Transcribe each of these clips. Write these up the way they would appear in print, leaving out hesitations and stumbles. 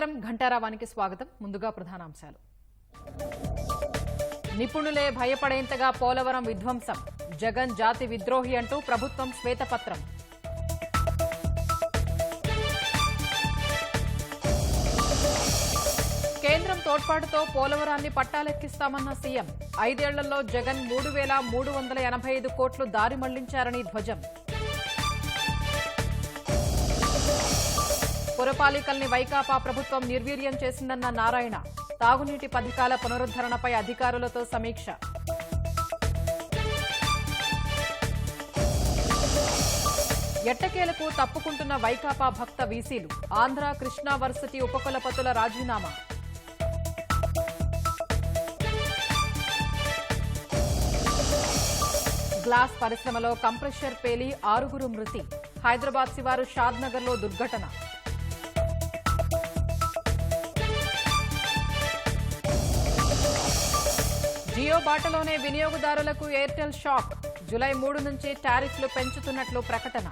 నమస్కారం ఘంటారావానికి స్వాగతం. ముందుగా ప్రధానాంశాలు. నిపుణులే భయపడేంతగా పోలవరం విధ్వంసం, జగన్ జాతి విద్రోహి అంటూ ప్రభుత్వం శ్వేతపత్రం. కేంద్రం తోడ్పాటుతో పోలవరాన్ని పట్టాలెక్కిస్తామన్న సీఎం, 5 ఏళ్లలో జగన్ 3,385 కోట్లు దారి మళ్లించారని ధ్వజం. పురపాలికల్ని వైకాపా ప్రభుత్వం నిర్వీర్యం చేసిందన్న నారాయణ, తాగునీటి పథకాల పునరుద్ధరణపై అధికారులతో సమీక్ష. ఎట్టకేలకు తప్పుకుంటున్న వైకాపా భక్త వీసీలు, ఆంధ్ర కృష్ణా వర్సిటీ ఉపకులపతుల రాజీనామా. గ్లాస్ పరిశ్రమలో కంప్రెషర్ పేలి 6 మృతి, హైదరాబాద్ శివారు షాద్నగర్లో దుర్ఘటన. జియో బాటలోనే వినియోగదారులకు ఎయిర్టెల్ షాక్, జూలై 3 నుంచి టారిఫ్లు పెంచుతున్నట్లు ప్రకటన.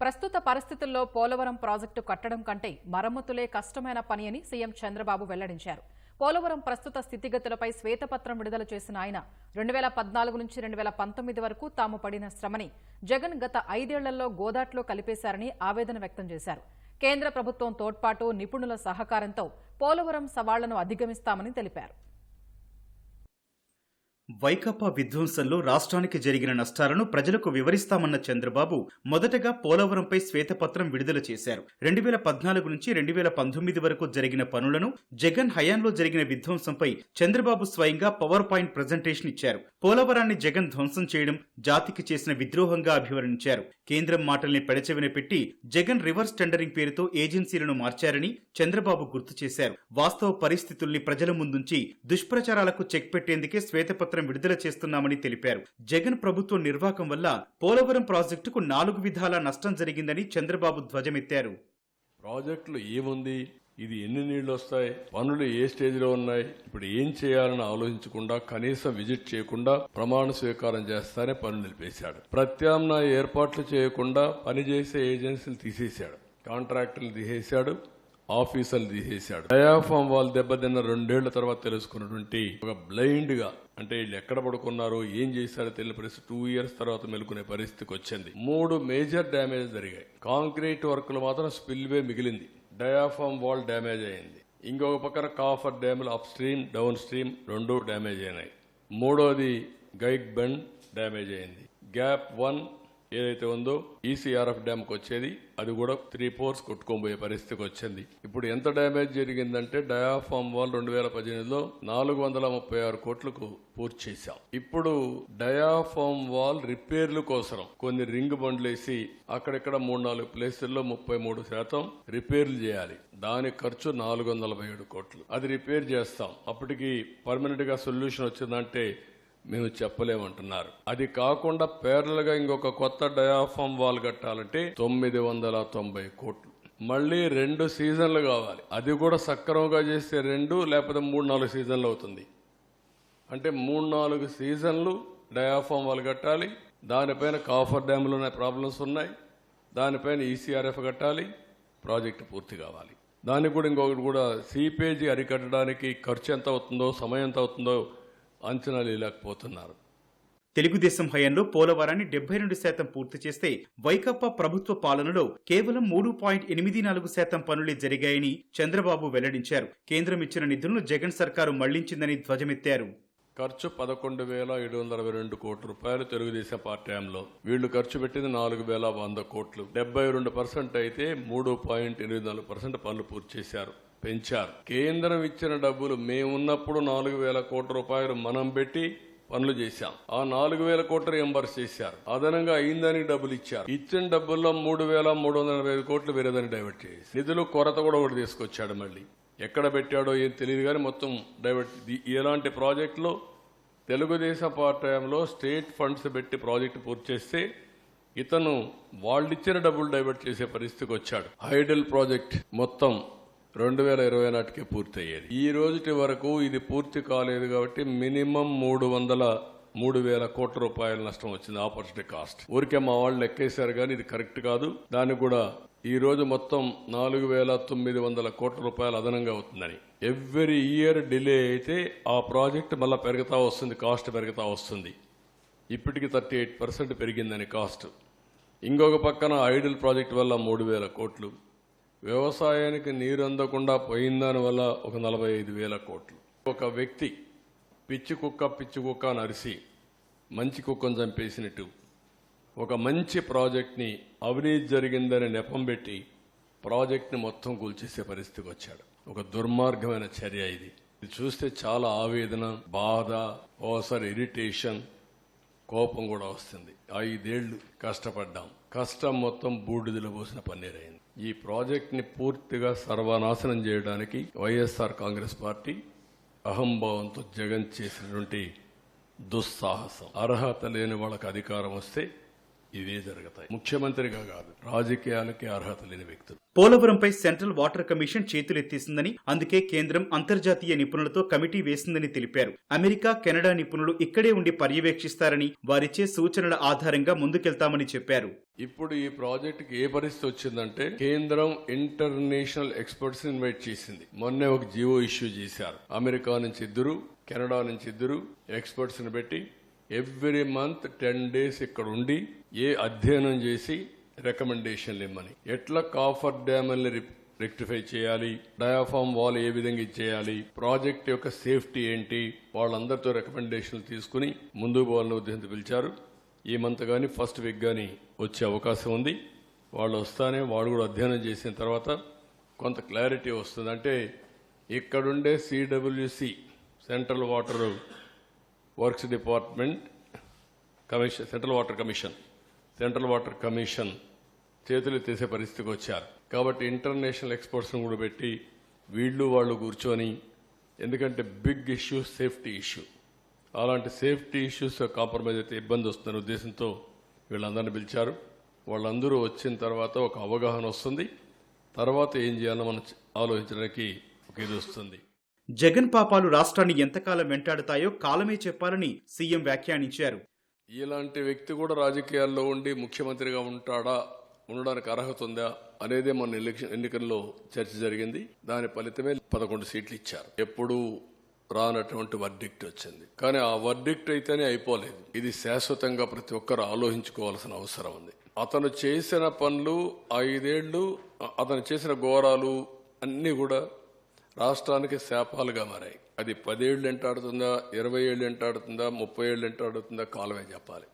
ప్రస్తుత పరిస్థితుల్లో పోలవరం ప్రాజెక్టు కట్టడం కంటే మరమ్మతులే కష్టమైన పని అని సీఎం చంద్రబాబు వెల్లడించారు. పోలవరం ప్రస్తుత స్థితిగతులపై శ్వేతపత్రం విడుదల చేసిన ఆయన 2014 నుంచి 2019 వరకు తాము పడిన శ్రమని జగన్ గత 5 ఏళ్లలో గోదాట్లో కలిపేశారని ఆవేదన వ్యక్తం చేశారు. కేంద్ర ప్రభుత్వం తోడ్పాటు, నిపుణుల సహకారంతో పోలవరం సవాళ్లను అధిగమిస్తామని తెలిపారు. వైకాపా విధ్వంసంలో రాష్ట్రానికి జరిగిన నష్టాలను ప్రజలకు వివరిస్తామన్న చంద్రబాబు మొదటగా పోలవరంపై శ్వేతపత్రం విడుదల చేశారు. 2014 నుంచి 2019 వరకు జరిగిన పనులను, జగన్ హయాంలో జరిగిన విధ్వంసంపై చంద్రబాబు స్వయంగా పవర్ పాయింట్ ప్రజెంటేషన్ ఇచ్చారు. పోలవరాన్ని జగన్ ధ్వంసం చేయడం జాతికి చేసిన విద్రోహంగా అభివర్ణించారు. కేంద్రం మాటల్ని పెడచెవిన పెట్టి జగన్ రివర్స్ టెండరింగ్ పేరుతో ఏజెన్సీలను మార్చారని చంద్రబాబు గుర్తు చేశారు. వాస్తవ పరిస్థితుల్ని ప్రజల ముందుంచి దుష్ప్రచారాలకు చెక్ పెట్టేందుకే శ్వేతపత్రం విడుదల చేస్తున్నామని తెలిపారు. జగన్ ప్రభుత్వం నిర్వాకం వల్ల పోలవరం ప్రాజెక్టుకు 4 విధాల నష్టం జరిగిందని చంద్రబాబు ధ్వజమెత్తారు. ప్రాజెక్టులు ఏముంది, ఇది ఎన్ని నీళ్లు వస్తాయి, పనులు ఏ స్టేజ్ లో ఉన్నాయి, ఇప్పుడు ఏం చేయాలని ఆలోచించకుండా, కనీసం విజిట్ చేయకుండా ప్రమాణ స్వీకారం చేస్తానే పనులు నిలిపేశాడు. ప్రత్యామ్నాయ ఏర్పాట్లు చేయకుండా పనిచేసే ఏజెన్సీలు తీసేశాడు, కాంట్రాక్టర్లు తీసేశాడు, ఆఫీసర్లు తీసేశాడు. డయాఫామ్ వాళ్ళు దెబ్బతిన్న 2 ఏళ్ల తర్వాత తెలుసుకున్నటువంటి ఒక బ్లైండ్ గా, అంటే వీళ్ళు ఎక్కడ పడుకున్నారో ఏం చేశారో తెలియని పరిస్థితి 2 ఇయర్స్ తర్వాత మెలుకునే పరిస్థితికి వచ్చింది. 3 మేజర్ డ్యామేజ్ జరిగాయి. కాంక్రీట్ వర్కులు మాత్రం స్పిల్వే మిగిలింది, డయాఫామ్ వాల్ డ్యామేజ్ అయింది. ఇంకొక పక్కన కాఫర్ డ్యాములు up stream, down stream 2 damage అయినాయి. 3వది గైడ్ బెండ్ డ్యామేజ్ అయింది. గ్యాప్ 1 ఏదైతే ఉందో ఈసీఆర్ఎఫ్ డ్యామ్ కు వచ్చేది, అది కూడా 3/4 కొట్టుకోబోయే పరిస్థితికి వచ్చింది. ఇప్పుడు ఎంత డ్యామేజ్ జరిగిందంటే డయాఫామ్ వాల్ 2018లో 436 కోట్లకు పూర్తి చేశాం. ఇప్పుడు డయాఫామ్ వాల్ రిపేర్ల కోసం కొన్ని రింగ్ బండ్లు వేసి అక్కడెక్కడ 3-4 ప్లేసుల్లో 33% రిపేర్లు చేయాలి. దాని ఖర్చు 447 కోట్లు. అది రిపేర్ చేస్తాం. అప్పటికి పర్మనెంట్ గా సొల్యూషన్ వచ్చిందంటే మేము చెప్పలేమంటున్నారు. అది కాకుండా పేర్లల్ గా ఇంకొక కొత్త డయాఫామ్ వాల్ కట్టాలంటే 990 కోట్లు. మళ్లీ 2 సీజన్లు కావాలి. అది కూడా సక్రమంగా చేస్తే 2 లేకపోతే 3-4 సీజన్లు అవుతుంది. అంటే 3-4 సీజన్లు డయాఫామ్ వాల్ కట్టాలి. దానిపైన కాఫర్ డ్యాములు ప్రాబ్లమ్స్ ఉన్నాయి, దానిపైన ఈసీఆర్ఎఫ్ కట్టాలి, ప్రాజెక్టు పూర్తి కావాలి. దానికి కూడా ఇంకొకటి కూడా సీపేజీ అరికట్టడానికి ఖర్చు ఎంత అవుతుందో, సమయం ఎంత అవుతుందో అంచనాలు లేకపోతున్నారు. తెలుగుదేశం హయాంలో పోలవరాన్ని 72% పూర్తి చేస్తే వైకాపా ప్రభుత్వ పాలనలో కేవలం 3.84% పనులే జరిగాయని చంద్రబాబు వెల్లడించారు. కేంద్రం ఇచ్చిన నిధులను జగన్ సర్కారు మళ్లించిందని ధ్వజమెత్తారు. ఖర్చు 11,722 కోట్ల రూపాయలు తెలుగుదేశం పార్టీ హయాంలో. వీళ్లు ఖర్చు పెట్టింది 4,100 కోట్లు. 72% అయితే 3.84% పనులు పూర్తి చేశారు, పెంచారు. కేంద్రం ఇచ్చిన డబ్బులు మేమున్నప్పుడు 4,000 కోట్ల రూపాయలు మనం పెట్టి పనులు చేశాం. ఆ 4,000 కోట్లు రియంబర్స్ చేశారు. అదనంగా అయిందానికి డబ్బులు ఇచ్చారు. ఇచ్చిన డబ్బుల్లో 3,345 కోట్లు వేరేదాన్ని డైవర్ట్ చేసి నిధులు కొరత కూడా ఒకటి తీసుకొచ్చాడు. మళ్ళీ ఎక్కడ పెట్టాడో ఏం తెలియదు కానీ మొత్తం డైవర్ట్. ఎలాంటి ప్రాజెక్టులో తెలుగుదేశం పార్టీ హయాంలో స్టేట్ ఫండ్స్ పెట్టి ప్రాజెక్టు పూర్తి చేస్తే ఇతను వాళ్ళిచ్చిన డబ్బులు డైవర్ట్ చేసే పరిస్థితికి వచ్చాడు. హైడల్ ప్రాజెక్ట్ మొత్తం 2020 నాటికే పూర్తి అయ్యేది. ఈ రోజుటి వరకు ఇది పూర్తి కాలేదు కాబట్టి మినిమం 300 3,000 కోట్ల రూపాయల నష్టం వచ్చింది ఆపర్చునిటీ కాస్ట్. ఊరికే మా వాళ్ళు లెక్కేశారు కానీ ఇది కరెక్ట్ కాదు. దానికి కూడా ఈ రోజు మొత్తం 4,900 కోట్ల రూపాయలు అదనంగా అవుతుందని. ఎవ్రీ ఇయర్ డిలే అయితే ఆ ప్రాజెక్ట్ మళ్ళీ పెరుగుతా వస్తుంది, కాస్ట్ పెరుగుతా వస్తుంది. ఇప్పటికి 38% పెరిగిందని కాస్ట్. ఇంకొక పక్కన ఐడిల్ ప్రాజెక్ట్ వల్ల 3,000 కోట్లు, వ్యవసాయానికి నీరు అందకుండా పోయిందాని వల్ల ఒక 45,000 కోట్లు. ఒక వ్యక్తి పిచ్చి కుక్క అని అరిసి మంచి కుక్కను చంపేసినట్టు ఒక మంచి ప్రాజెక్ట్ని అవినీతి జరిగిందని నెపం పెట్టి ప్రాజెక్ట్ని మొత్తం కూల్చేసే పరిస్థితికి వచ్చాడు. ఒక దుర్మార్గమైన చర్య ఇది. ఇది చూస్తే చాలా ఆవేదన, బాధ, ఓసారి ఇరిటేషన్, కోపం కూడా వస్తుంది. 5 ఏళ్లు కష్టపడ్డాం, కష్టం మొత్తం బూడిదలో పోసిన పన్నీరైంది. ఈ ప్రాజెక్ట్ని పూర్తిగా సర్వనాశనం చేయడానికి వైఎస్ఆర్ కాంగ్రెస్ పార్టీ అహంభావంతో జగన్ చేసినటువంటి దుస్సాహసం. అర్హత లేని వాళ్ళకి అధికారం వస్తే ఇవే జరుగుతాయి. ముఖ్యమంత్రిగా కాదు, రాజకీయాలకే అర్హత లేని వ్యక్తులు. పోలవరంపై సెంట్రల్ వాటర్ కమిషన్ చేతులెత్తేసిందని, అందుకే కేంద్రం అంతర్జాతీయ నిపుణులతో కమిటీ వేసిందని తెలిపారు. అమెరికా, కెనడా నిపుణులు ఇక్కడే ఉండి పర్యవేక్షిస్తారని, వారిచ్చే సూచనల ఆధారంగా ముందుకెళ్తామని చెప్పారు. ఇప్పుడు ఈ ప్రాజెక్టుకి ఏ పరిస్థితి వచ్చిందంటే కేంద్రం ఇంటర్నేషనల్ ఎక్స్పర్ట్స్ ఇన్వైట్ చేసింది. మొన్నే ఒక జియో ఇష్యూ చేశారు. అమెరికా నుంచి 2, కెనడా నుంచి 2 ఎక్స్పర్ట్స్ ని పెట్టి ఎవ్రీ మంత్ 10 days ఇక్కడ ఉండి ఏ అధ్యయనం చేసి రికమెండేషన్లు ఇమ్మని, ఎట్లా కాఫర్ డ్యామ్ని రెక్టిఫై చేయాలి, డయాఫామ్ వాల్ ఏ విధంగా ఇచ్చేయాలి, ప్రాజెక్ట్ యొక్క సేఫ్టీ ఏంటి, వాళ్ళందరితో రికమెండేషన్లు తీసుకుని ముందుకు పోవాలని ఉద్దేశంతో పిలిచారు. ఈ మంత్ కానీ ఫస్ట్ వీక్ కానీ వచ్చే అవకాశం ఉంది. వాళ్ళు వస్తానే వాళ్ళు కూడా అధ్యయనం చేసిన తర్వాత కొంత క్లారిటీ వస్తుంది. అంటే ఇక్కడుండే CWC central water works department commission, central water commission చేతులు తీసే పరిస్థితికి వచ్చారు. కాబట్టి ఇంటర్నేషనల్ ఎక్స్పర్ట్స్ను కూడా పెట్టి వాళ్ళు కూర్చొని, ఎందుకంటే బిగ్ ఇష్యూ సేఫ్టీ ఇష్యూ, అలాంటి సేఫ్టీ ఇష్యూస్ కాంప్రమైజ్ అయితే ఇబ్బంది వస్తుందనే ఉద్దేశంతో వీళ్ళందరినీ పిలిచారు. వాళ్ళందరూ వచ్చిన తర్వాత ఒక అవగాహన వస్తుంది. తర్వాత ఏం చేయాలో మనం ఆలోచించడానికి ఒక ఇది వస్తుంది. జగన్ పాపాలు రాష్ట్రాన్ని ఎంతకాలం వెంటాడుతాయో కాలమే చెప్పాలని సీఎం వ్యాఖ్యానించారు. ఇలాంటి వ్యక్తి కూడా రాజకీయాల్లో ఉండి ముఖ్యమంత్రిగా ఉండడానికి అర్హత ఉందా అనేదే మన ఎన్నికల్లో చర్చ జరిగింది. దాని ఫలితమే 11 సీట్లు ఇచ్చారు. ఎప్పుడు రానటువంటి వర్డిక్ట్ వచ్చింది. కానీ ఆ వర్డిక్ట్ అయితేనే అయిపోలేదు. ఇది శాశ్వతంగా ప్రతి ఒక్కరు ఆలోచించుకోవాల్సిన అవసరం ఉంది. అతను చేసిన పనులు 5 ఏళ్లు, అతను చేసిన ఘోరాలు అన్నీ కూడా రాష్ట్రానికి శాపాలుగా మారాయి. అది 10 ఏళ్లు ఎంటాడుతుందా, 20 ఏళ్లు ఎంటాడుతుందా, 30 ఏళ్లు ఎంటాడుతుందా, కాలమే చెప్పాలి.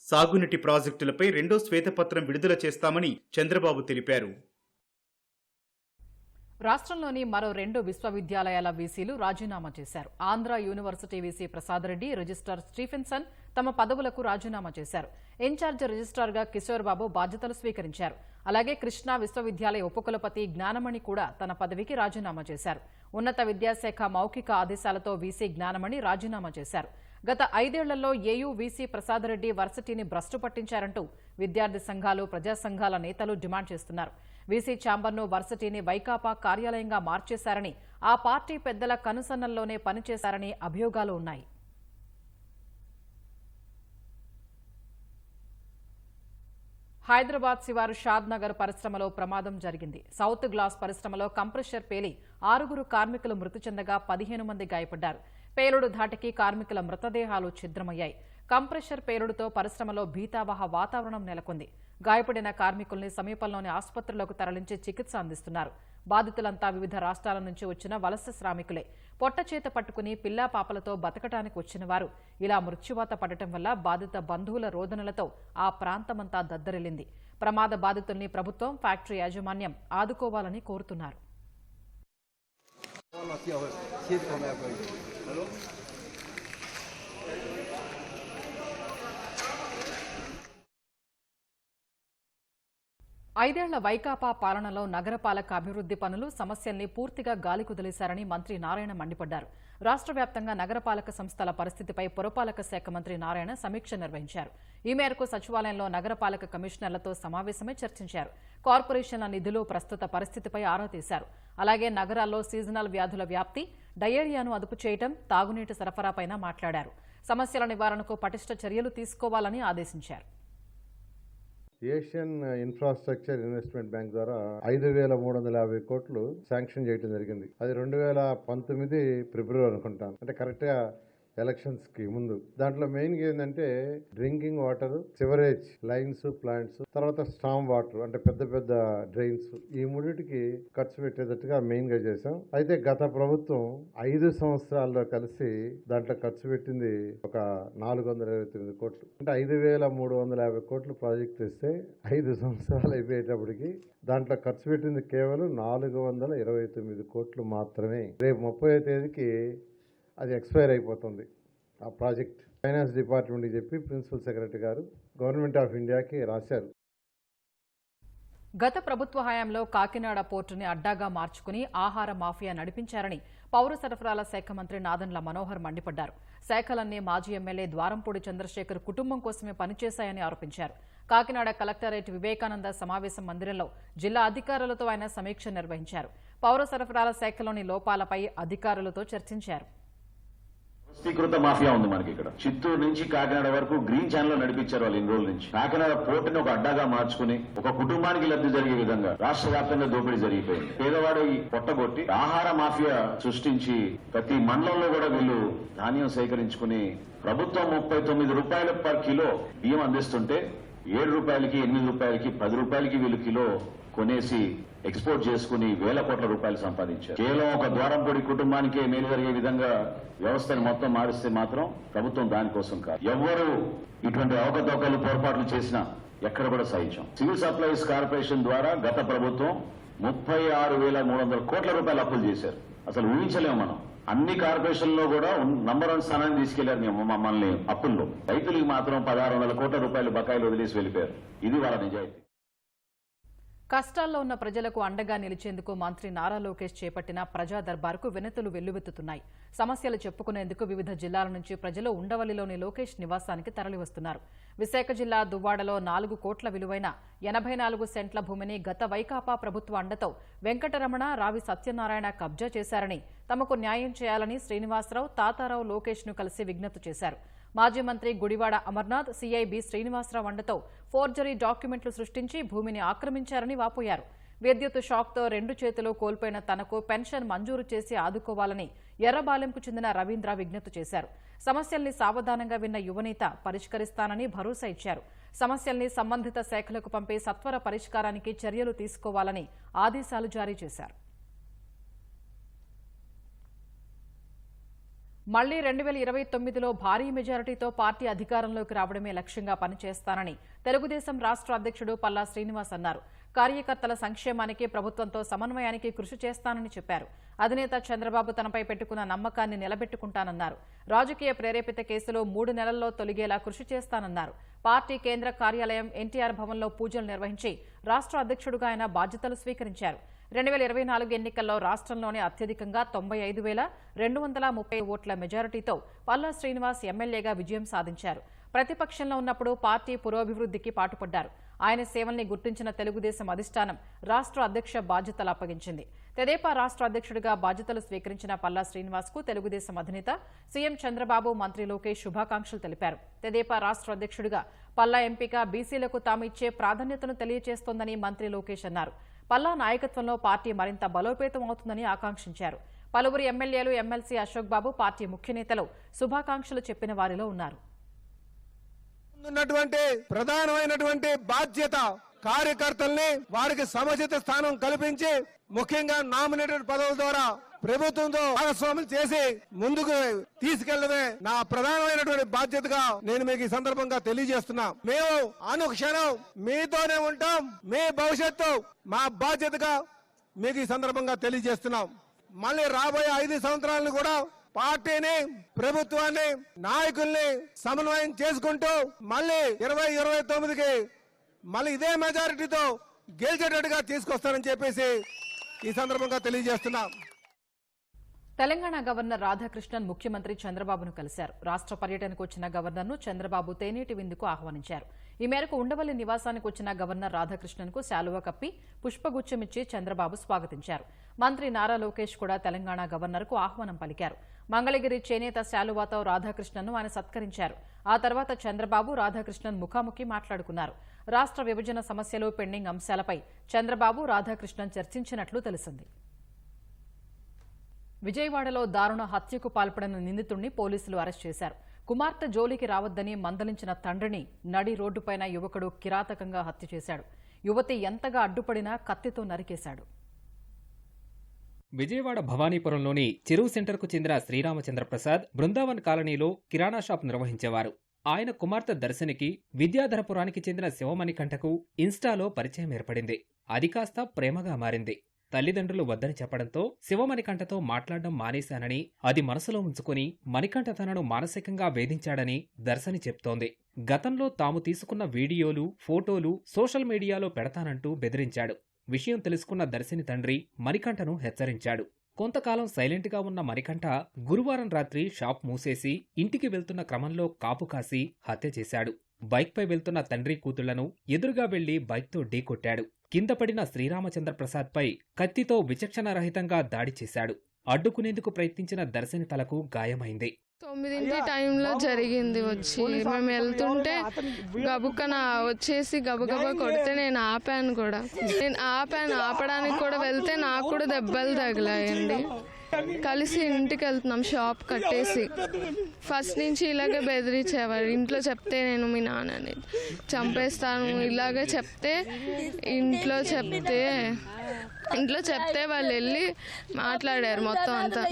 సాగునీటి ప్రాజెక్టులపై 2వ శ్వేతపత్రం విడుదల చేస్తామని చంద్రబాబు తెలిపారు. రాష్ట్రంలోని మరో 2 విశ్వవిద్యాలయాల వీసీలు రాజీనామా చేశారు. Andhra university VC Prasad Reddy, registrar Stephenson తమ పదవులకు రాజీనామా చేశారు. ఇన్ఛార్జ్ రిజిస్ట్రార్గా కిషోర్ బాబు బాధ్యతలు స్వీకరించారు. అలాగే కృష్ణా విశ్వవిద్యాలయ ఉపకులపతి జ్ఞానమణి కూడా తన పదవికి రాజీనామా చేశారు. ఉన్నత విద్యాశాఖ మౌఖిక ఆదేశాలతో వీసీ జ్ఞానమణి రాజీనామా చేశారు. గత 5 ఏళ్లలో ఏయూ వీసీ ప్రసాద్ రెడ్డి వర్సిటీని భ్రష్టు పట్టించారంటూ విద్యార్థి సంఘాలు, ప్రజా సంఘాల నేతలు డిమాండ్ చేస్తున్నారు. వీసీ ఛాంబర్ను వర్సిటీని వైకాపా కార్యాలయంగా మార్చేశారని, ఆ పార్టీ పెద్దల కనుసన్నల్లోనే పనిచేశారని అభియోగాలు ఉన్నాయి. హైదరాబాద్ శివారు షాద్ నగర్ పరిశ్రమలో ప్రమాదం జరిగింది. సౌత్ గ్లాస్ పరిశ్రమలో కంప్రెషర్ పేలి 6 కార్మికులు మృతి చెందగా 15 మంది గాయపడ్డారు. పేలుడు ధాటికి కార్మికుల మృతదేహాలు ఛిద్రమయ్యాయి. కంప్రెషర్ పేలుడుతో పరిశ్రమలో భీతావహ వాతావరణం నెలకొంది. గాయపడిన కార్మికుల్ని సమీపంలోని ఆసుపత్రులకు తరలించి చికిత్స అందిస్తున్నారు. బాధితులంతా వివిధ రాష్ట్రాల నుంచి వచ్చిన వలస శ్రామికులే. పొట్టచేత పట్టుకుని పిల్లా పాపలతో బతకటానికి వచ్చిన వారు ఇలా మృత్యువాత పడటం వల్ల బాధిత బంధువుల రోదనలతో ఆ ప్రాంతమంతా దద్దరిల్లింది. ప్రమాద బాధితుల్ని ప్రభుత్వం, ఫ్యాక్టరీ యాజమాన్యం ఆదుకోవాలని కోరుతున్నారు. ఐదేళ్ల వైకాపా పాలనలో నగరపాలక అభివృద్ది పనులు, సమస్యల్ని పూర్తిగా గాలికుదిలేశారని మంత్రి నారాయణ మండిపడ్డారు. రాష్ట్ర వ్యాప్తంగా నగరపాలక సంస్థల పరిస్థితిపై పురపాలక శాఖ మంత్రి నారాయణ సమీక్ష నిర్వహించారు. ఈ మేరకు సచివాలయంలో నగరపాలక కమిషనర్లతో సమావేశమై చర్చించారు. కార్పొరేషన్ల నిధులు, ప్రస్తుత పరిస్థితిపై ఆరా తీశారు. అలాగే నగరాల్లో సీజనల్ వ్యాధుల వ్యాప్తి, డయేరియాను అదుపు చేయడం, తాగునీటి సరఫరాపైన మాట్లాడారు. సమస్యల నివారణకు పటిష్ట చర్యలు తీసుకోవాలని ఆదేశించారు. ఏషియన్ ఇన్ఫ్రాస్ట్రక్చర్ ఇన్వెస్ట్మెంట్ బ్యాంక్ ద్వారా 5,350 కోట్లు శాంక్షన్ చేయడం జరిగింది. అది 2019 ఫిబ్రవరి అనుకుంటాను, అంటే కరెక్ట్ గా ఎలక్షన్స్ కి ముందు. దాంట్లో మెయిన్ గా ఏంటంటే drinking water, sewerage lines, plants, తర్వాత స్టామ్ వాటర్ అంటే పెద్ద పెద్ద డ్రైన్స్, ఈ మూడింటికి ఖర్చు పెట్టేటట్టుగా మెయిన్ గా చేశాం. అయితే గత ప్రభుత్వం 5 సంవత్సరాల్లో కలిసి దాంట్లో ఖర్చు పెట్టింది ఒక 429 కోట్లు. అంటే 5,350 కోట్లు ప్రాజెక్ట్ ఇస్తే 5 సంవత్సరాలు అయిపోయేటప్పటికి దాంట్లో ఖర్చు పెట్టింది కేవలం 429 కోట్లు మాత్రమే. రేపు 30వ తేదీకి అది ఎక్స్పైర్ అయిపోతుంది ఆ ప్రాజెక్ట్. ఫైనాన్స్ డిపార్ట్మెంట్కి చెప్పి ప్రిన్సిపల్ సెక్రటరీ గారు గవర్నమెంట్ ఆఫ్ ఇండియాకి రాశారు. గత ప్రభుత్వ హయాంలో కాకినాడ పోర్టుని అడ్డాగా మార్చుకుని ఆహార మాఫియా నడిపించారని పౌర సరఫరాల శాఖ మంత్రి నాదెండ్ల మనోహర్ మండిపడ్డారు. శాఖలన్నీ మాజీ ఎమ్మెల్యే ద్వారంపూడి చంద్రశేఖర్ కుటుంబం కోసమే పనిచేశాయని ఆరోపించారు. కాకినాడ కలెక్టరేట్ వివేకానంద సమావేశం మందిరంలో జిల్లా అధికారులతో ఆయన సమీక్ష నిర్వహించారు. పౌర సరఫరాల శాఖలోని లోపాలపై అధికారులతో చర్చించారు. వ్యవస్థీకృత మాఫియా ఉంది మనకి ఇక్కడ. చిత్తూరు నుంచి కాకినాడ వరకు గ్రీన్ ఛానల్ నడిపించారు వాళ్ళు ఇన్ని రోజుల నుంచి. కాకినాడ పోర్టుని ఒక అడ్డాగా మార్చుకుని ఒక కుటుంబానికి లబ్ధి జరిగే విధంగా రాష్ట్ర వ్యాప్తంగా దోపిడీ జరిగిపోయింది. పేదవాడు పొట్టగొట్టి ఆహార మాఫియా సృష్టించి ప్రతి మండలంలో కూడా వీళ్ళు ధాన్యం సేకరించుకుని ప్రభుత్వం 39 రూపాయలు పర్ కిలో బియ్యం అందిస్తుంటే 7 రూపాయలకి, 8 రూపాయలకి, 10 రూపాయలకి వీళ్ళు కిలో కొనేసి ఎక్స్పోర్ట్ చేసుకుని వేల కోట్ల రూపాయలు సంపాదించారు. కేవలం ఒక ద్వారంపూడి కుటుంబానికే మేలు జరిగే విధంగా వ్యవస్థను మొత్తం మారిస్తే మాత్రం ప్రభుత్వం దానికోసం కాదు. ఎవ్వరూ ఇటువంటి అవకతవకలు, పొరపాట్లు చేసినా ఎక్కడ కూడా సహించాం. సివిల్ సప్లైస్ కార్పొరేషన్ ద్వారా గత ప్రభుత్వం 36,300 కోట్ల రూపాయలు అప్పులు చేశారు. అసలు ఊహించలేము మనం. అన్ని కార్పొరేషన్లో కూడా నంబర్ 1 స్థానాన్ని తీసుకెళ్లారు మమ్మల్ని అప్పుల్లో. రైతులకు మాత్రం 1,600 కోట్ల రూపాయలు బకాయిలు వదిలేసి వెళ్ళిపోయారు. ఇది వాళ్ళ నిజాయితీ. కష్టాల్లో ఉన్న ప్రజలకు అండగా నిలిచేందుకు మంత్రి నారా లోకేష్ చేపట్టిన ప్రజా దర్బార్కు వినతులు వెల్లువెత్తుతున్నాయి. సమస్యలు చెప్పుకునేందుకు వివిధ జిల్లాల నుంచి ప్రజలు ఉండవల్లిలోని లోకేష్ నివాసానికి తరలివస్తున్నారు. విశాఖ జిల్లా దువ్వాడలో 4 కోట్ల విలువైన 84 సెంట్ల భూమిని గత వైకాపా ప్రభుత్వ అండతో వెంకటరమణ, రావి సత్యనారాయణ కబ్జా చేశారని, తమకు న్యాయం చేయాలని శ్రీనివాసరావు, తాతారావు లోకేష్ ను కలిసి విజ్ఞప్తి చేశారు. మాజీ మంత్రి గుడివాడ అమర్నాథ్, సిఐబి శ్రీనివాసరావు అండతో ఫోర్జరీ డాక్యుమెంట్లు సృష్టించి భూమిని ఆక్రమించారని వాపోయారు. విద్యుత్ షాక్తో 2 చేతులు కోల్పోయిన తనకు పెన్షన్ మంజూరు చేసి ఆదుకోవాలని ఎర్రబాలెంకు చెందిన రవీంద్ర విజ్ఞప్తి చేశారు. సమస్యల్ని సావధానంగా విన్న యువనేత పరిష్కరిస్తానని భరోసా ఇచ్చారు. సమస్యల్ని సంబంధిత శాఖలకు పంపి సత్వర పరిష్కారానికి చర్యలు తీసుకోవాలని ఆదేశాలు జారీ చేశారు. మళ్లీ 2029లో భారీ మెజారిటీతో పార్టీ అధికారంలోకి రావడమే లక్ష్యంగా పనిచేస్తానని తెలుగుదేశం రాష్ట్ర అధ్యక్షుడు పల్లా శ్రీనివాస్ అన్నారు. కార్యకర్తల సంక్షేమానికి, ప్రభుత్వంతో సమన్వయానికి కృషి చేస్తానని చెప్పారు. అధినేత చంద్రబాబు తనపై పెట్టుకున్న నమ్మకాన్ని నిలబెట్టుకుంటానన్నారు. రాజకీయ ప్రేరేపిత కేసులు 3 నెలల్లో తొలగేలా కృషి చేస్తానన్నారు. పార్టీ కేంద్ర కార్యాలయం ఎన్టీఆర్ భవన్లో పూజలు నిర్వహించి రాష్ట్ర అధ్యక్షుడిగా ఆయన బాధ్యతలు స్వీకరించారు. 2024 ఎన్నికల్లో రాష్ట్రంలోనే అత్యధికంగా 95,230 ఓట్ల మెజారిటీతో పల్లా శ్రీనివాస్ ఎమ్మెల్యేగా విజయం సాధించారు. ప్రతిపక్షంలో ఉన్నప్పుడు పార్టీ పురోభివృద్ధికి పాటుపడ్డారు. ఆయన సేవల్ని గుర్తించిన తెలుగుదేశం అధిష్టానం రాష్ట్ర అధ్యక్ష బాధ్యతలు అప్పగించింది. తెదేపా రాష్ట్ర అధ్యక్షుడిగా బాధ్యతలు స్వీకరించిన పల్లా శ్రీనివాస్ కు తెలుగుదేశం అధినేత సీఎం చంద్రబాబు, మంత్రి లోకేష్ శుభాకాంక్షలు తెలిపారు. తెదేపా రాష్ట్ర అధ్యక్షుడిగా పల్లా ఎంపిక బీసీలకు తాము ఇచ్చే ప్రాధాన్యతను తెలియజేస్తోందని మంత్రి లోకేష్ అన్నారు. పల్లా నాయకత్వంలో పార్టీ మరింత బలోపేతం అవుతుందని ఆకాంక్షించారు. పలువురు ఎమ్మెల్యేలు, ఎమ్మెల్సీ అశోక్ బాబు, పార్టీ ముఖ్య నేతలు శుభాకాంక్షలు చెప్పిన వారిలో ఉన్నారు. ప్రధానమైనటువంటి బాధ్యత కార్యకర్తల్ని వారికి సముచిత స్థానం కల్పించి, ముఖ్యంగా నామినేటెడ్ పదవుల ద్వారా ప్రభుత్వంతో భాగస్వామ్యం చేసి ముందుకు తీసుకెళ్లడమే నా ప్రధానమైనటువంటి బాధ్యతగా నేను మీకు ఈ సందర్భంగా తెలియజేస్తున్నా. మేము అనుక్షణం మీతోనే ఉంటాం. మీ భవిష్యత్తు మా బాధ్యతగా మీకు ఈ సందర్భంగా తెలియజేస్తున్నాం. మళ్ళీ రాబోయే 5 సంవత్సరాలను కూడా పార్టీని, ప్రభుత్వాన్ని, నాయకుల్ని సమన్వయం చేసుకుంటూ మళ్ళీ 2029కి మళ్ళీ ఇదే మెజారిటీతో గెలిచేటట్టుగా తీసుకొస్తారని చెప్పేసి ఈ సందర్భంగా తెలియజేస్తున్నాం. తెలంగాణ గవర్నర్ రాధాకృష్ణన్ ముఖ్యమంత్రి చంద్రబాబును కలిశారు. రాష్ట్ర పర్యటనకు వచ్చిన గవర్నర్ను చంద్రబాబు తేనీటి విందుకు ఆహ్వానించారు. ఈ మేరకు ఉండవల్లి నివాసానికి వచ్చిన గవర్నర్ రాధాకృష్ణన్కు శాలువ కప్పి పుష్పగుచ్చమిచ్చి చంద్రబాబు స్వాగతించారు. మంత్రి నారా లోకేష్ కూడా తెలంగాణ గవర్నర్కు ఆహ్వానం పలికారు. మంగళగిరి చేనేత శాలువాతో రాధాకృష్ణన్ను ఆయన సత్కరించారు. ఆ తర్వాత చంద్రబాబు రాధాకృష్ణన్ ముఖాముఖి మాట్లాడుకున్నారు. రాష్ట్ర విభజన సమస్యలు పెండింగ్ అంశాలపై చంద్రబాబు రాధాకృష్ణన్ చర్చించినట్లు తెలిసింది. విజయవాడలో దారుణ హత్యకు పాల్పడిన నిందితుడిని పోలీసులు అరెస్ట్ చేశారు. కుమార్తె జోలికి రావద్దని మందలించిన తండ్రిని నడి రోడ్డుపైన యువకుడు కిరాతకంగా హత్య చేశాడు. యువతి ఎంతగా అడ్డుపడినా కత్తితో నరికేశాడు. విజయవాడ భవానీపురంలోని చెరువు సెంటర్కు చెందిన శ్రీరామచంద్ర ప్రసాద్ బృందావన్ కాలనీలో కిరాణా షాప్ నిర్వహించేవారు. ఆయన కుమార్తె దర్శనికి విద్యాధరపురానికి చెందిన శివమణికంఠకు ఇన్స్టాలో పరిచయం ఏర్పడింది. అది కాస్త ప్రేమగా మారింది. తల్లిదండ్రులు వద్దని చెప్పడంతో శివమణికంఠతో మాట్లాడడం మానేశానని, అది మనసులో ఉంచుకుని మణికంఠ తనను మానసికంగా వేధించాడని దర్శని చెప్తోంది. గతంలో తాము తీసుకున్న వీడియోలు, ఫోటోలు సోషల్ మీడియాలో పెడతానంటూ బెదిరించాడు. విషయం తెలుసుకున్న దర్శని తండ్రి మణికంఠను హెచ్చరించాడు. కొంతకాలం సైలెంట్గా ఉన్న మణికంఠ గురువారం రాత్రి షాప్ మూసేసి ఇంటికి వెళ్తున్న క్రమంలో కాపు కాసి హత్య చేశాడు. బైక్పై వెళ్తున్న తండ్రి కూతుళ్లను ఎదురుగా వెళ్లి బైక్తో ఢీకొట్టాడు. కింద పడిన శ్రీరామచంద్ర ప్రసాద్పై కత్తితో విచక్షణారహితంగా దాడి చేశాడు. అడ్డుకునేందుకు ప్రయత్నించిన దర్శని తలకు గాయమైంది. 9 టైంలో జరిగింది. వచ్చి మేము వెళ్తుంటే గబుక్కన వచ్చేసి గబగబా కొడితే నేను ఆపాను కూడా. ఆపడానికి కూడా వెళ్తే నాకు కూడా దెబ్బలు తగిలాయండి. కలిసి ఇంటికి వెళ్తున్నాం షాప్ కట్టేసి. ఫస్ట్ నుంచి ఇలాగే బెదిరించేవారు. ఇంట్లో చెప్తే నేను మీ నాన్నని చంపేస్తాను ఇలాగే చెప్తే ఇంట్లో చెప్తే వాళ్ళు వెళ్ళి మాట్లాడారు మొత్తం అంతా.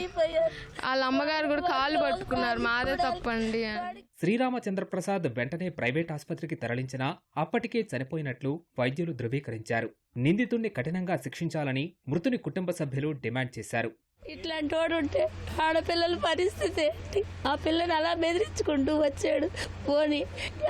వాళ్ళ అమ్మగారు కూడా కాళ్ళు పట్టుకున్నారు, మాదే తప్పండి అని. శ్రీరామచంద్ర ప్రసాద్ వెంటనే ప్రైవేట్ ఆసుపత్రికి తరలించినా అప్పటికే చనిపోయినట్లు వైద్యులు ధృవీకరించారు. నిందితుణ్ణి కఠినంగా శిక్షించాలని మృతుని కుటుంబ సభ్యులు డిమాండ్ చేశారు. ఇట్లాంటి వాడు ఉంటే ఆడపిల్లల పరిస్థితి ఏంటి? ఆ పిల్లని అలా బెదిరించుకుంటూ వచ్చాడు. పోనీ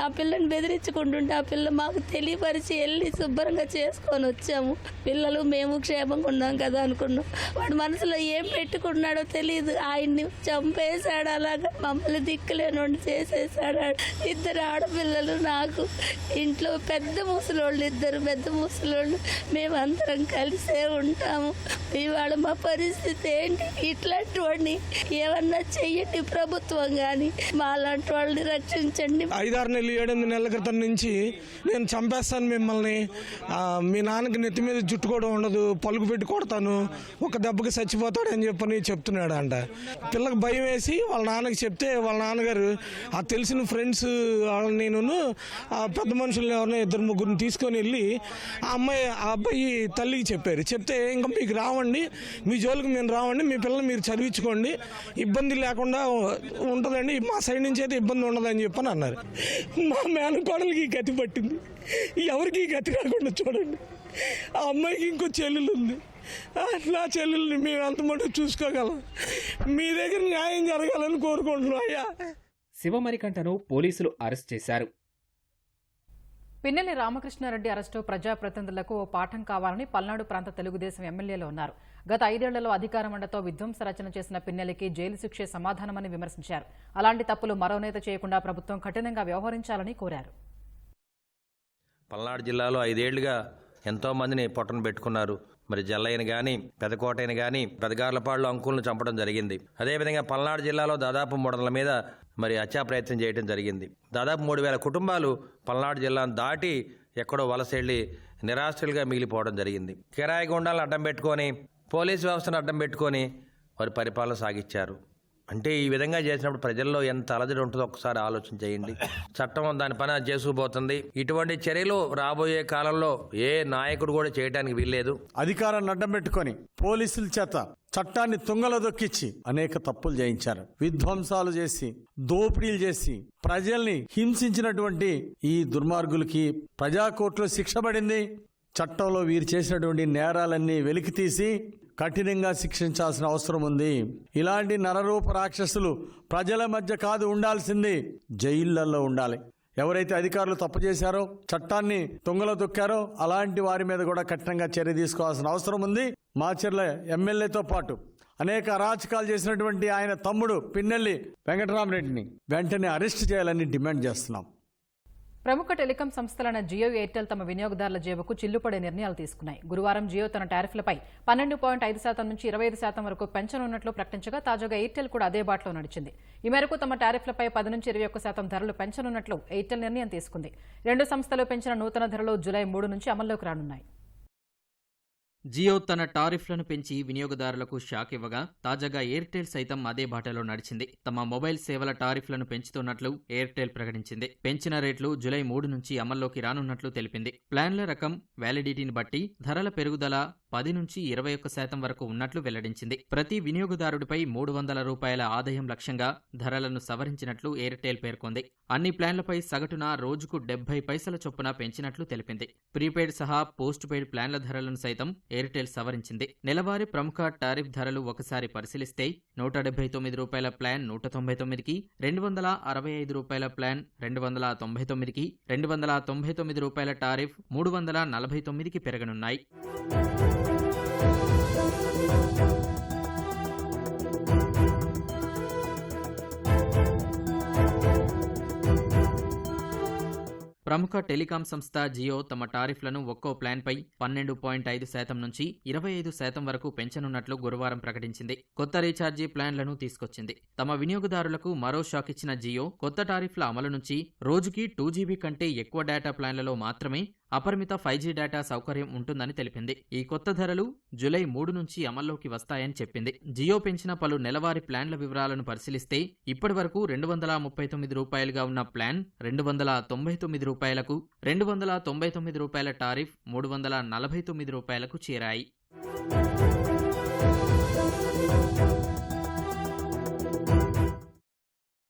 ఆ పిల్లని బెదిరించుకుంటుంటే ఆ పిల్ల మాకు తెలియపరిచి వెళ్ళి శుభ్రంగా చేసుకొని వచ్చాము. పిల్లలు మేము క్షేమంగా ఉన్నాం కదా అనుకున్నాం. వాడు మనసులో ఏం పెట్టుకున్నాడో తెలియదు. ఆయన్ని చంపేశాడు. అలాగా మమ్మల్ని దిక్కులేనోడిని చేసేసాడు. 2 ఆడపిల్లలు నాకు. ఇంట్లో పెద్ద ముసలోళ్ళు 2 పెద్ద ముసలోళ్ళు. మేమందరం కలిసే ఉంటాము. ఇవాళ మా పరిస్థితి ఏంటి? ఇట్లాంటి వాడిని ఏమన్నా చెయ్యండి ప్రభుత్వం కానీ. మా లాంటి వాళ్ళని రక్షించండి. 5-6 నెలలు 7-8 నెలల క్రితం నుంచి నేను చంపేస్తాను మిమ్మల్ని, మీ నాన్నకి నెత్తి మీద జుట్టు కూడా ఉండదు, పలుకు పెట్టి కొడతాను, ఒక దెబ్బకి చచ్చిపోతాడు అని చెప్పని చెప్తున్నాడు అంట. పిల్లకి భయం వేసి వాళ్ళ నాన్నకి చెప్తే వాళ్ళ నాన్నగారు ఆ తెలిసిన ఫ్రెండ్స్ నేను పెద్ద మనుషుల్ని ఎవరినో 2-3 తీసుకొని వెళ్ళి ఆ అబ్బాయి తల్లికి చెప్పారు. చెప్తే ఇంకా మీకు రావండి, మీ జోలికి మేము రావండి, మీ పిల్లలు మీరు చదివించుకోండి, ఇబ్బంది లేకుండా ఉంటుందండి, మా సైడ్ నుంచి అయితే ఇబ్బంది ఉండదని చెప్పని అన్నారు. మా మేనకోడలికి గతి పట్టింది. ఎవరికి గతి రాకుండా చూడండి. ఆ అమ్మాయికి ఇంకో చెల్లెలు ఉంది. నా చెల్లెల్ని మేము అంత మటుకు చూసుకోగలం. మీ దగ్గర న్యాయం జరగాలని కోరుకుంటున్నాం. అయ్యా శివమణికంఠను పోలీసులు అరెస్ట్ చేశారు. పిన్నెల్లి రామకృష్ణారెడ్డి అరెస్టు ప్రజాప్రతినిధులకు ఓ పాఠం కావాలని పల్నాడు ప్రాంత తెలుగుదేశం ఎమ్మెల్యేలు అన్నారు. గత 5 ఏళ్లలో అధికార మండతో విధ్వంస రచన చేసిన పిన్నెల్లికి జైలు శిక్షే సమాధానమని విమర్శించారు. అలాంటి తప్పులు మరో నేత చేయకుండా ప్రభుత్వం కఠినంగా వ్యవహరించాలని కోరారు. పల్నాడు జిల్లాలో 5 ఏళ్లుగా ఎంతో మందిని పొట్టను పెట్టుకున్నారు. మరి జల్లయ్యని కానీ పెదకోటయ్యని కానీ పెదగార్లపాడులో అంకులను చంపడం జరిగింది. అదేవిధంగా పల్నాడు జిల్లాలో దాదాపు 300 మీద మరి హత్యా ప్రయత్నం చేయడం జరిగింది. దాదాపు 3000 కుటుంబాలు పల్నాడు జిల్లాను దాటి ఎక్కడో వలస వెళ్లి నిరాశ్రులుగా మిగిలిపోవడం జరిగింది. కిరాయి గుండాలను అడ్డం పెట్టుకొని, పోలీసు వ్యవస్థను అడ్డం పెట్టుకొని వారి పరిపాలన సాగించారు. అంటే ఈ విధంగా చేసినప్పుడు ప్రజల్లో ఎంత అలజడి ఉంటుందో ఒకసారి ఆలోచన చేయండి. చట్టం దాని పని చేసుకుపోతుంది. ఇటువంటి చర్యలు రాబోయే కాలంలో ఏ నాయకుడు కూడా చేయడానికి వీల్లేదు. అధికారాన్ని అడ్డం పెట్టుకొని పోలీసుల చేత చట్టాన్ని తుంగలో దొక్కించి అనేక తప్పులు చేయించారు. విధ్వంసాలు చేసి, దోపిడీలు చేసి, ప్రజల్ని హింసించినటువంటి ఈ దుర్మార్గులకి ప్రజాకోర్టులో శిక్ష పడింది. చట్టంలో వీరు చేసినటువంటి నేరాలన్నీ వెలికితీసి కఠినంగా శిక్షించాల్సిన అవసరం ఉంది. ఇలాంటి నరరూప రాక్షసులు ప్రజల మధ్య కాదు ఉండాల్సింది, జైళ్లలో ఉండాలి. ఎవరైతే అధికారులు తప్పు చేశారో, చట్టాన్ని తుంగలో తొక్కారో అలాంటి వారి మీద కూడా కఠినంగా చర్య తీసుకోవాల్సిన అవసరం ఉంది. మాచర్ల ఎమ్మెల్యేతో పాటు అనేక అరాచకాలు చేసినటువంటి ఆయన తమ్ముడు పిన్నెల్లి వెంకటరామరెడ్డిని వెంటనే అరెస్ట్ చేయాలని డిమాండ్ చేస్తున్నాం. ప్రముఖ టెలికాం సంస్థలైన జియో, ఎయిర్టెల్ తమ వినియోగదారుల జేబుకు చిల్లుపడే నిర్ణయాలు తీసుకున్నాయి. గురువారం జియో తన టారిఫ్లపై 12.5% నుంచి 25% వరకు పెంచనున్నట్లు ప్రకటించగా తాజాగా ఎయిర్టెల్ కూడా అదే బాటలో నడిచింది. ఈ మేరకు తమ టారిఫ్లపై 10 నుంచి 21% ధరలు పెంచనున్నట్లు ఎయిర్టెల్ నిర్ణయం తీసుకుంది. రెండు సంస్థలు పెంచిన నూతన ధరలు జూలై 3 నుంచి అమల్లోకి రానున్నాయి. జియో తన టారిఫ్లను పెంచి వినియోగదారులకు షాక్ ఇవ్వగా తాజాగా ఎయిర్టెల్ సైతం అదే బాటలో నడిచింది. తమ మొబైల్ సేవల టారిఫ్లను పెంచుతున్నట్లు ఎయిర్టెల్ ప్రకటించింది. పెంచిన రేట్లు జూలై 3 నుంచి అమల్లోకి రానున్నట్లు తెలిపింది. ప్లాన్ల రకం, వ్యాలిడిటీని బట్టి ధరల పెరుగుదల 10 నుంచి 21% వరకు ఉన్నట్లు వెల్లడించింది. ప్రతి వినియోగదారుడిపై ₹300 ఆదాయం లక్ష్యంగా ధరలను సవరించినట్లు ఎయిర్టెల్ పేర్కొంది. అన్ని ప్లాన్లపై సగటున రోజుకు 70 పైసల చొప్పున పెంచినట్లు తెలిపింది. ప్రీపెయిడ్ సహా పోస్ట్ పెయిడ్ ప్లాన్ల ధరలను సైతం ఎయిర్టెల్ సవరించింది. నెలవారీ ప్రముఖ టారిఫ్ ధరలు ఒకసారి పరిశీలిస్తే ₹179 ప్లాన్ ₹199కి, ₹265 ప్లాన్ ₹299కి, ₹299 టారిఫ్ ₹349కి పెరగనున్నాయి. ప్రముఖ టెలికాం సంస్థ జియో తమ టారిఫ్లను ఒక్కో ప్లాన్పై 12.5% నుంచి 25% వరకు పెంచనున్నట్లు గురువారం ప్రకటించింది. కొత్త రీఛార్జీ ప్లాన్లను తీసుకొచ్చింది. తమ వినియోగదారులకు మరో షాక్ ఇచ్చిన జియో కొత్త టారిఫ్ల అమలు నుంచి రోజుకి 2GB కంటే ఎక్కువ డేటా ప్లాన్లలో మాత్రమే అపరిమిత 5G డేటా సౌకర్యం ఉంటుందని తెలిపింది. ఈ కొత్త ధరలు జూలై 3 నుంచి అమల్లోకి వస్తాయని చెప్పింది. జియో పెంచిన పలు నెలవారీ ప్లాన్ల వివరాలను పరిశీలిస్తే ఇప్పటి వరకు ₹239గా ఉన్న ప్లాన్ ₹299కు, ₹299 టారిఫ్ ₹349కు చేరాయి.